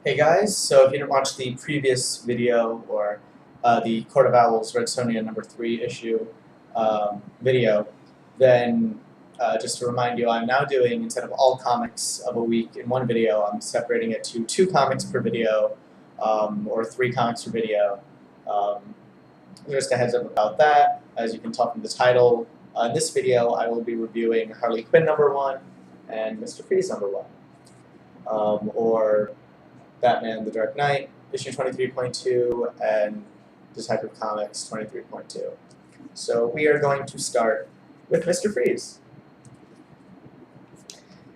Hey guys, so if you didn't watch the previous video or the Court of Owls Red Sonja number 3 issue video, then just to remind you, I'm now doing, instead of all comics of a week in one video, I'm separating it to 2 comics per video or 3 comics per video. Just a heads up about that. As you can tell from the title, in this video I will be reviewing Harley Quinn number 1 and Mr. Freeze number 1. Or Batman the Dark Knight, issue 23.2, and Detective Comics 23.2. So we are going to start with Mr. Freeze.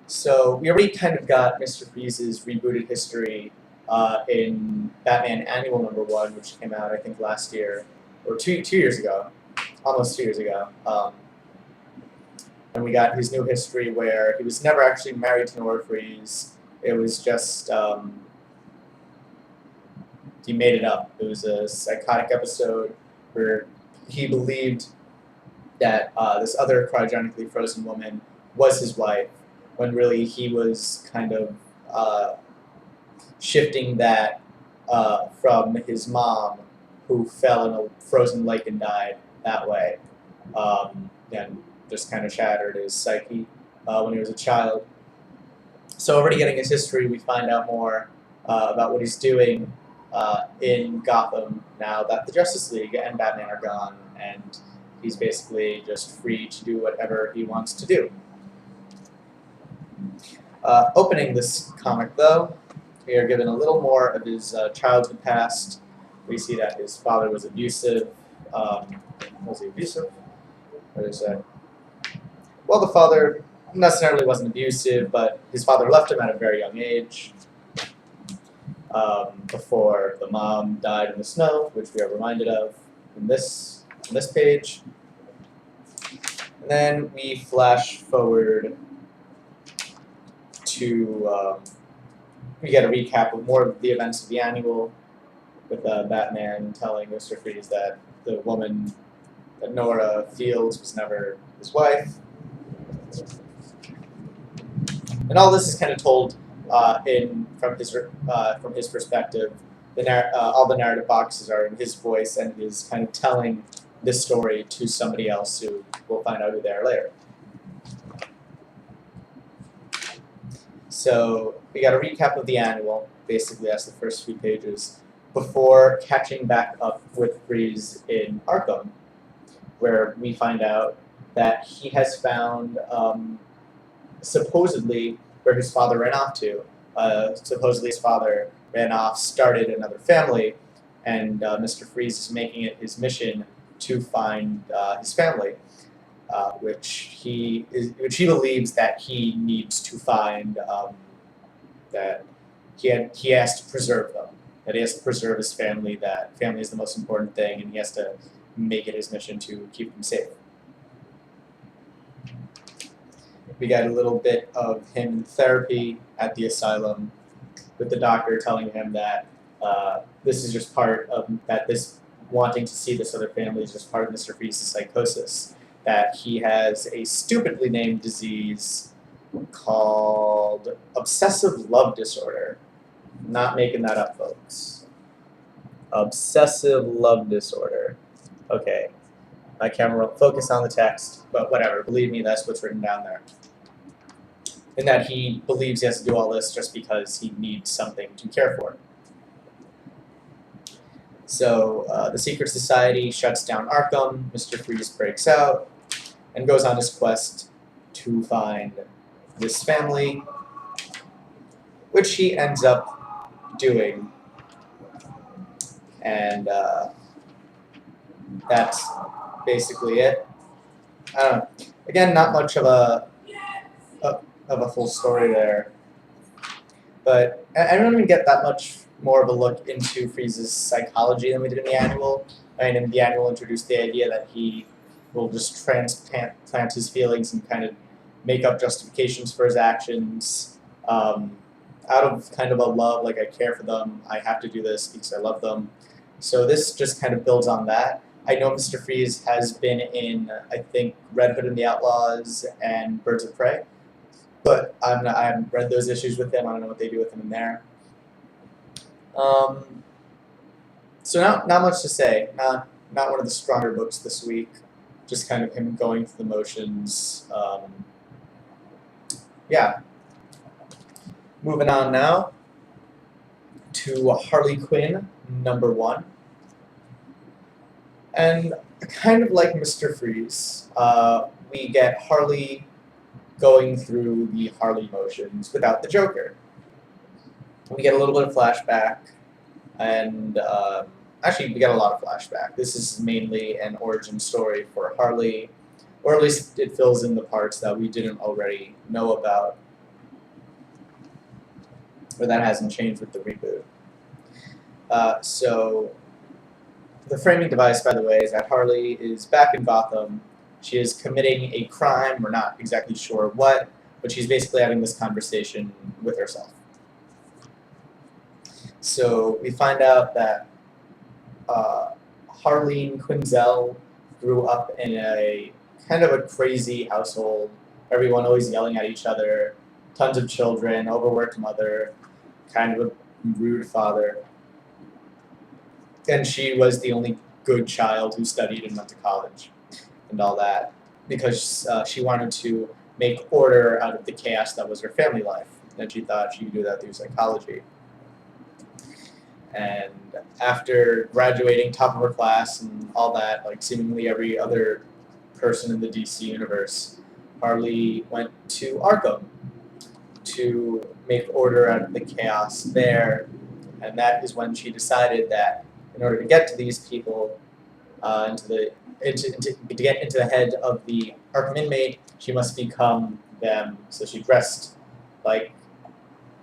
So we already kind of got Mr. Freeze's rebooted history in Batman Annual number 1, which came out I think last year, or two years ago, almost 2 years ago. And we got his new history where he was never actually married to Nora Freeze. It was just he made it up. It was a psychotic episode where he believed that this other cryogenically frozen woman was his wife, when really he was kind of shifting that from his mom, who fell in a frozen lake and died that way, and just kind of shattered his psyche when he was a child. So already getting his history, we find out more about what he's doing in Gotham now that the Justice League and Batman are gone, and he's basically just free to do whatever he wants to do. Opening this comic, though, we are given a little more of his childhood past. We see that his father was abusive. Was he abusive? What is that? Well, the father necessarily wasn't abusive, but his father left him at a very young age. Before the mom died in the snow, which we are reminded of in this page. And then we flash forward to we get a recap of more of the events of the annual, with Batman telling Mr. Freeze that the woman that Nora feels was never his wife. And all this is kind of told from his perspective. All the narrative boxes are in his voice, and he is kind of telling this story to somebody else who we'll find out who they are later. So we got a recap of the annual. Basically, that's the first few pages before catching back up with Freeze in Arkham, where we find out that he has found supposedly where his father ran off to. Supposedly his father ran off, started another family, and Mr. Freeze is making it his mission to find his family, which he believes that he needs to find, that he has to preserve them, that he has to preserve his family, that family is the most important thing, and he has to make it his mission to keep them safe. We got a little bit of him in therapy at the asylum, with the doctor telling him that this is just part of this wanting to see this other family is just part of Mr. Freeze's psychosis. That he has a stupidly named disease called obsessive love disorder. Not making that up, folks. Obsessive love disorder. Okay, my camera won't focus on the text, but whatever. Believe me, that's what's written down there. And that he believes he has to do all this just because he needs something to care for. So the secret society shuts down Arkham, Mr. Freeze breaks out, and goes on his quest to find this family, which he ends up doing. And that's basically it. I don't know. Again, not much of a full story there, but I don't even get that much more of a look into Freeze's psychology than we did in the annual. I mean, in the annual introduced the idea that he will just transplant his feelings and kind of make up justifications for his actions out of kind of a love, like I care for them, I have to do this because I love them. So this just kind of builds on that. I know Mr. Freeze has been in, I think, Red Hood and the Outlaws and Birds of Prey, but I haven't read those issues with him. I don't know what they do with him in there. So not much to say. Not one of the stronger books this week. Just kind of him going through the motions. Yeah. Moving on now to Harley Quinn #1. And kind of like Mr. Freeze, we get Harley going through the Harley motions without the Joker. We get a little bit of flashback, and actually we get a lot of flashback. This is mainly an origin story for Harley, or at least it fills in the parts that we didn't already know about, or that hasn't changed with the reboot. So the framing device, by the way, is that Harley is back in Gotham. She is committing a crime. We're not exactly sure what, but she's basically having this conversation with herself. So we find out that Harleen Quinzel grew up in a kind of a crazy household. Everyone always yelling at each other, tons of children, overworked mother, kind of a rude father. And she was the only good child who studied and went to college and all that because she wanted to make order out of the chaos that was her family life. And she thought she could do that through psychology. And after graduating top of her class and all that, like seemingly every other person in the DC universe, Harley went to Arkham to make order out of the chaos there. And that is when she decided that in order to get to these people, to get into the head of the Arkham inmate, she must become them. So she dressed like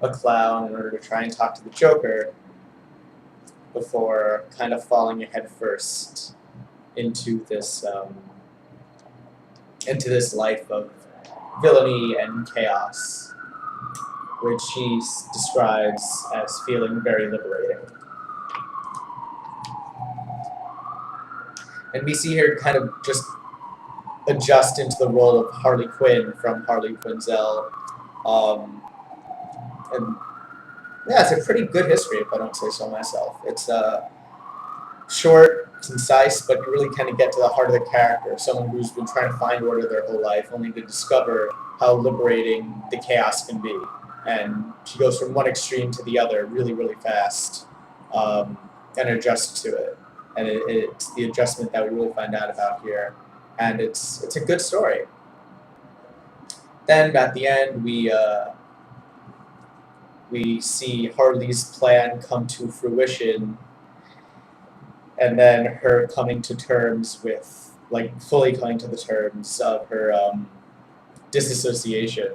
a clown in order to try and talk to the Joker before kind of falling head first into this life of villainy and chaos, which she describes as feeling very liberating. And we see her kind of just adjust into the role of Harley Quinn from Harley Quinzel. And yeah, it's a pretty good history, if I don't say so myself. It's short, concise, but you really kind of get to the heart of the character. Someone who's been trying to find order their whole life, only to discover how liberating the chaos can be. And she goes from one extreme to the other really, really fast, and adjusts to it. And it's the adjustment that we really find out about here. And it's a good story. Then at the end, we see Harley's plan come to fruition, and then her coming to terms with, like, fully coming to the terms of her disassociation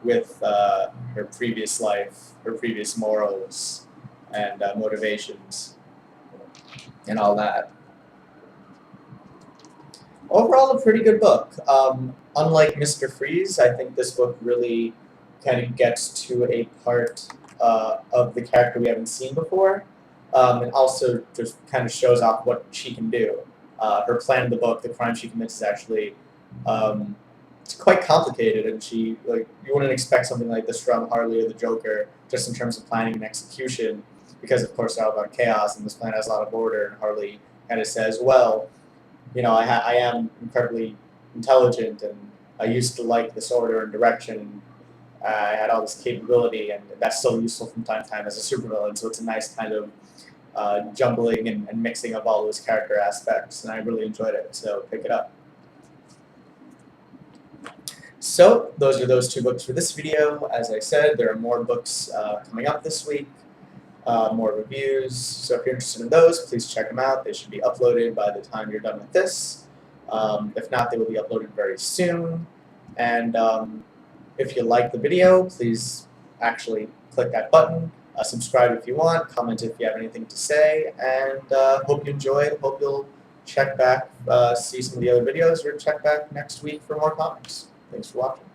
with her previous life, her previous morals and motivations, and all that. Overall, a pretty good book. Unlike Mr. Freeze, I think this book really kind of gets to a part of the character we haven't seen before, and also just kind of shows off what she can do. Her plan in the book, the crime she commits, is actually it's quite complicated, and you wouldn't expect something like this from Harley or the Joker, just in terms of planning and execution, because of course they're all about chaos, and this plan has a lot of order. And Harley kind of says, well, I am incredibly intelligent, and I used to like this order and direction. I had all this capability, and that's still useful from time to time as a supervillain. So it's a nice kind of jumbling and mixing of all those character aspects, and I really enjoyed it. So pick it up. So those are those two books for this video. As I said, there are more books coming up this week, more reviews. So if you're interested in those, please check them out. They should be uploaded by the time you're done with this. If not, they will be uploaded very soon. And if you like the video, please actually click that button. Subscribe if you want. Comment if you have anything to say. And hope you enjoyed. Hope you'll check back, see some of the other videos, or check back next week for more comics. Thanks for watching.